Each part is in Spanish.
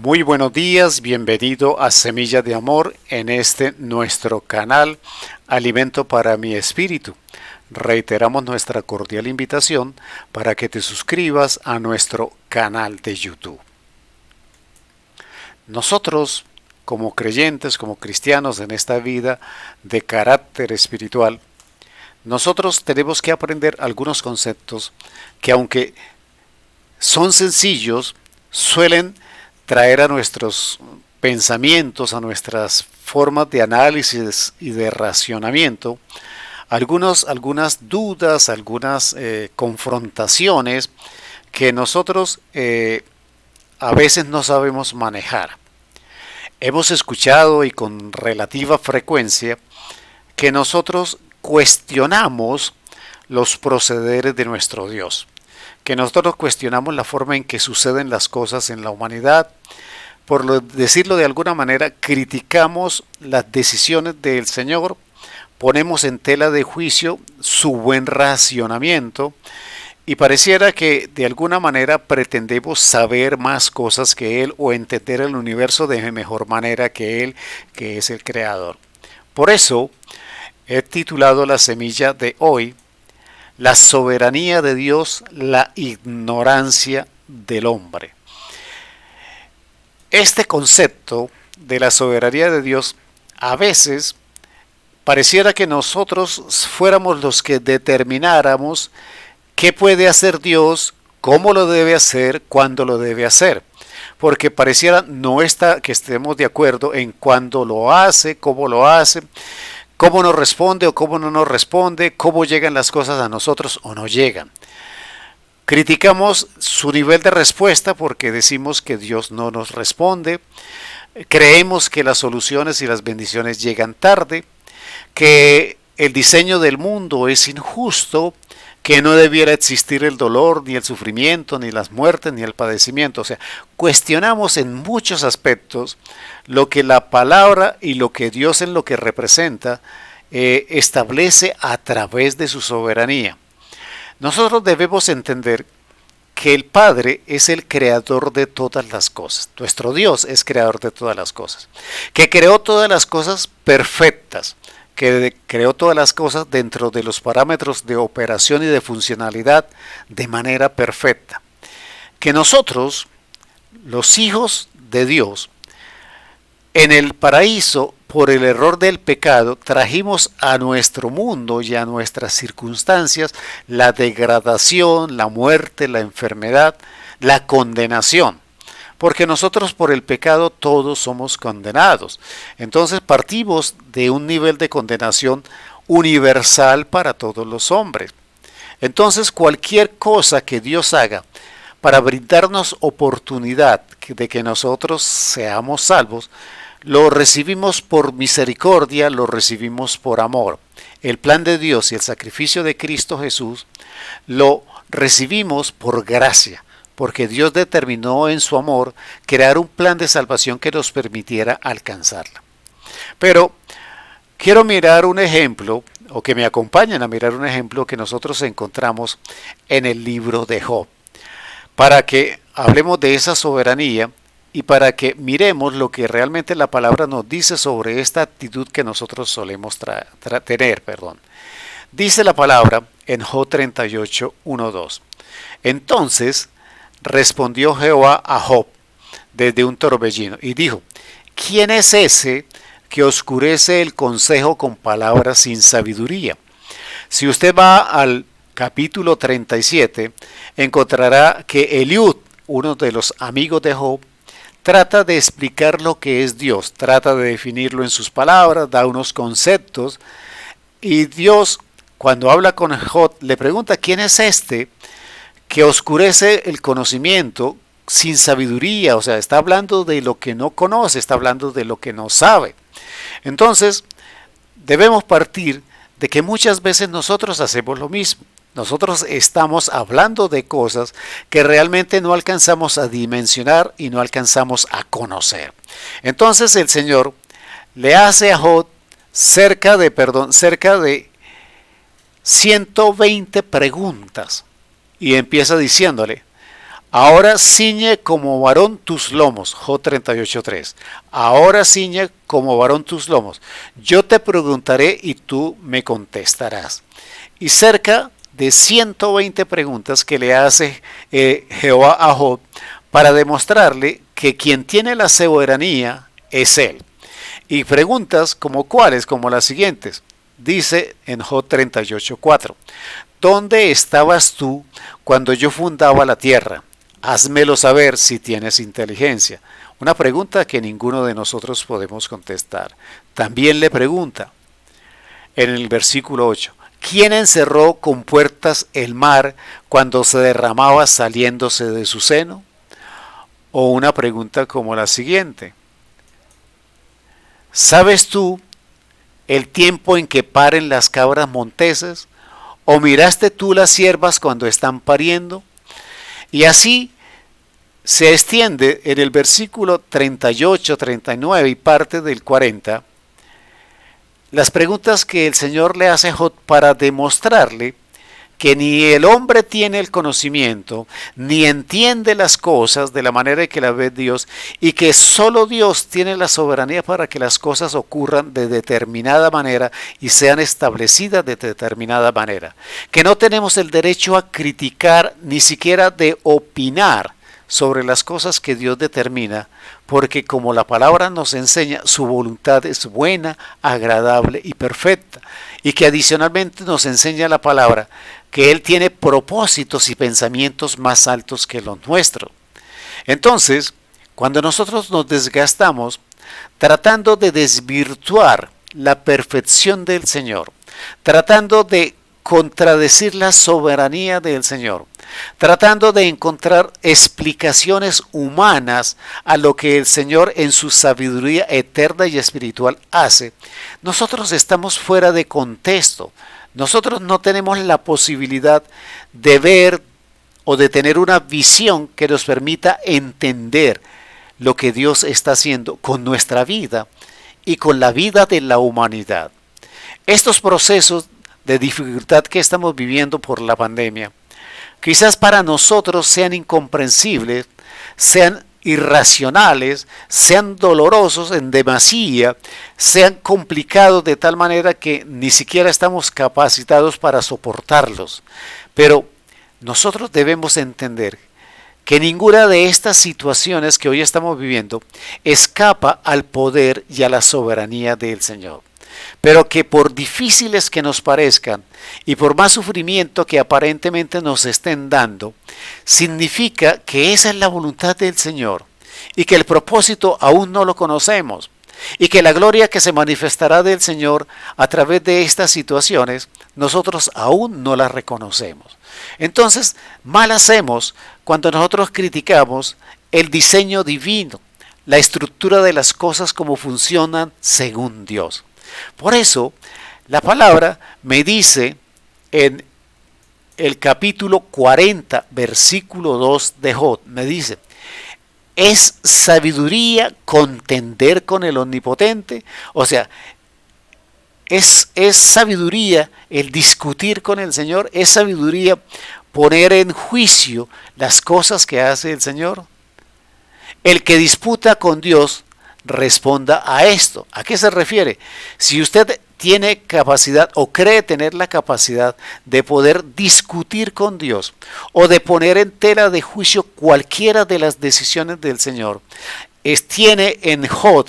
Muy buenos días, bienvenido a Semilla de Amor en este nuestro canal Alimento para mi Espíritu. Reiteramos nuestra cordial invitación para que te suscribas a nuestro canal de YouTube. Nosotros, como creyentes, como cristianos en esta vida de carácter espiritual, nosotros tenemos que aprender algunos conceptos que, aunque son sencillos, suelen traer a nuestros pensamientos, a nuestras formas de análisis y de racionamiento, algunas dudas, algunas confrontaciones que nosotros a veces no sabemos manejar. Hemos escuchado y con relativa frecuencia que nosotros cuestionamos los procederes de nuestro Dios, que nosotros cuestionamos la forma en que suceden las cosas en la humanidad. Decirlo de alguna manera, criticamos las decisiones del Señor, ponemos en tela de juicio su buen racionamiento y pareciera que de alguna manera pretendemos saber más cosas que Él o entender el universo de mejor manera que Él, que es el Creador. Por eso he titulado la semilla de hoy: la soberanía de Dios, la ignorancia del hombre. Este concepto de la soberanía de Dios, a veces pareciera que nosotros fuéramos los que determináramos qué puede hacer Dios, cómo lo debe hacer, cuándo lo debe hacer. Porque pareciera no está que estemos de acuerdo en cuándo lo hace, cómo nos responde o cómo no nos responde, cómo llegan las cosas a nosotros o no llegan. Criticamos su nivel de respuesta porque decimos que Dios no nos responde, creemos que las soluciones y las bendiciones llegan tarde, que el diseño del mundo es injusto, que no debiera existir el dolor, ni el sufrimiento, ni las muertes, ni el padecimiento. O sea, cuestionamos en muchos aspectos lo que la palabra y lo que Dios en lo que representa establece a través de su soberanía. Nosotros debemos entender que el Padre es el creador de todas las cosas. Nuestro Dios es creador de todas las cosas. Que creó todas las cosas perfectas. Que creó todas las cosas dentro de los parámetros de operación y de funcionalidad de manera perfecta. Que nosotros, los hijos de Dios, en el paraíso, por el error del pecado, trajimos a nuestro mundo y a nuestras circunstancias la degradación, la muerte, la enfermedad, la condenación. Porque nosotros por el pecado todos somos condenados. Entonces partimos de un nivel de condenación universal para todos los hombres. Entonces cualquier cosa que Dios haga para brindarnos oportunidad de que nosotros seamos salvos, lo recibimos por misericordia, lo recibimos por amor. El plan de Dios y el sacrificio de Cristo Jesús lo recibimos por gracia, porque Dios determinó en su amor crear un plan de salvación que nos permitiera alcanzarla. Pero quiero mirar un ejemplo, o que me acompañen a mirar un ejemplo que nosotros encontramos en el libro de Job, para que hablemos de esa soberanía y para que miremos lo que realmente la palabra nos dice sobre esta actitud que nosotros solemos tener. Dice la palabra en Job 38, 1, 2. Entonces respondió Jehová a Job desde un torbellino y dijo: ¿quién es ese que oscurece el consejo con palabras sin sabiduría? Si usted va al capítulo 37, encontrará que Eliud, uno de los amigos de Job, trata de explicar lo que es Dios, trata de definirlo en sus palabras, da unos conceptos, y Dios, cuando habla con Job, le pregunta: ¿quién es este que oscurece el conocimiento sin sabiduría? O sea, está hablando de lo que no conoce, está hablando de lo que no sabe. Entonces, debemos partir de que muchas veces nosotros hacemos lo mismo. Nosotros estamos hablando de cosas que realmente no alcanzamos a dimensionar y no alcanzamos a conocer. Entonces el Señor le hace a Job cerca de 120 preguntas y empieza diciéndole: Ahora ciñe como varón tus lomos, Job 38:3. Ahora ciñe como varón tus lomos. Yo te preguntaré y tú me contestarás. Y cerca de 120 preguntas que le hace Jehová a Job para demostrarle que quien tiene la soberanía es él. Y preguntas como cuáles, como las siguientes. Dice en Job 38:4, ¿dónde estabas tú cuando yo fundaba la tierra? Házmelo saber si tienes inteligencia. Una pregunta que ninguno de nosotros podemos contestar. También le pregunta en el versículo 8, ¿quién encerró con puertas el mar cuando se derramaba saliéndose de su seno? O una pregunta como la siguiente, ¿sabes tú el tiempo en que paren las cabras monteses? ¿O miraste tú las ciervas cuando están pariendo? Y así se extiende en el versículo 38, 39 y parte del 40, las preguntas que el Señor le hace a Job para demostrarle que ni el hombre tiene el conocimiento, ni entiende las cosas de la manera en que las ve Dios, y que solo Dios tiene la soberanía para que las cosas ocurran de determinada manera y sean establecidas de determinada manera. Que no tenemos el derecho a criticar, ni siquiera de opinar sobre las cosas que Dios determina, porque como la palabra nos enseña, su voluntad es buena, agradable y perfecta, y que adicionalmente nos enseña la palabra que Él tiene propósitos y pensamientos más altos que los nuestros. Entonces, cuando nosotros nos desgastamos tratando de desvirtuar la perfección del Señor, tratando de contradecir la soberanía del Señor, tratando de encontrar explicaciones humanas a lo que el Señor en su sabiduría eterna y espiritual hace, nosotros estamos fuera de contexto. Nosotros no tenemos la posibilidad de ver o de tener una visión que nos permita entender lo que Dios está haciendo con nuestra vida y con la vida de la humanidad. Estos procesos de dificultad que estamos viviendo por la pandemia, quizás para nosotros sean incomprensibles, sean irracionales, sean dolorosos en demasía, sean complicados de tal manera que ni siquiera estamos capacitados para soportarlos. Pero nosotros debemos entender que ninguna de estas situaciones que hoy estamos viviendo escapa al poder y a la soberanía del Señor. Pero que por difíciles que nos parezcan y por más sufrimiento que aparentemente nos estén dando, significa que esa es la voluntad del Señor y que el propósito aún no lo conocemos y que la gloria que se manifestará del Señor a través de estas situaciones nosotros aún no la reconocemos. Entonces, mal hacemos cuando nosotros criticamos el diseño divino, la estructura de las cosas como funcionan según Dios. Por eso, la palabra me dice en el capítulo 40, versículo 2 de Job, me dice, ¿es sabiduría contender con el Omnipotente? O sea, ¿es sabiduría el discutir con el Señor? ¿Es sabiduría poner en juicio las cosas que hace el Señor? El que disputa con Dios responda a esto. ¿A qué se refiere? Si usted tiene capacidad o cree tener la capacidad de poder discutir con Dios o de poner en tela de juicio cualquiera de las decisiones del Señor, tiene en Job,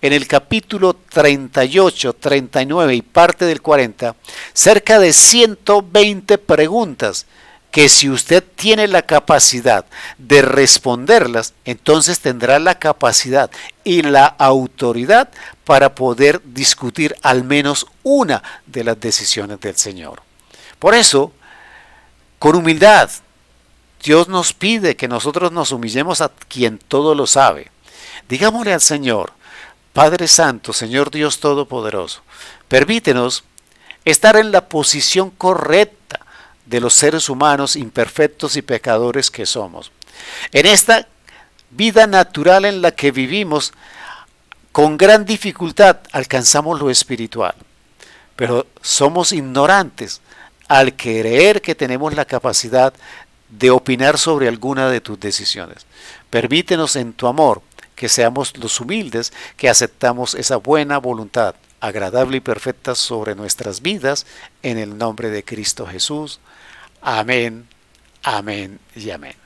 en el capítulo 38, 39 y parte del 40, cerca de 120 preguntas que si usted tiene la capacidad de responderlas, entonces tendrá la capacidad y la autoridad para poder discutir al menos una de las decisiones del Señor. Por eso, con humildad, Dios nos pide que nosotros nos humillemos a quien todo lo sabe. Digámosle al Señor, Padre Santo, Señor Dios Todopoderoso, permítenos estar en la posición correcta de los seres humanos imperfectos y pecadores que somos. En esta vida natural en la que vivimos, con gran dificultad alcanzamos lo espiritual, pero somos ignorantes al creer que tenemos la capacidad de opinar sobre alguna de tus decisiones. Permítenos en tu amor que seamos los humildes que aceptamos esa buena voluntad, agradable y perfecta sobre nuestras vidas, en el nombre de Cristo Jesús. Amén, amén y amén.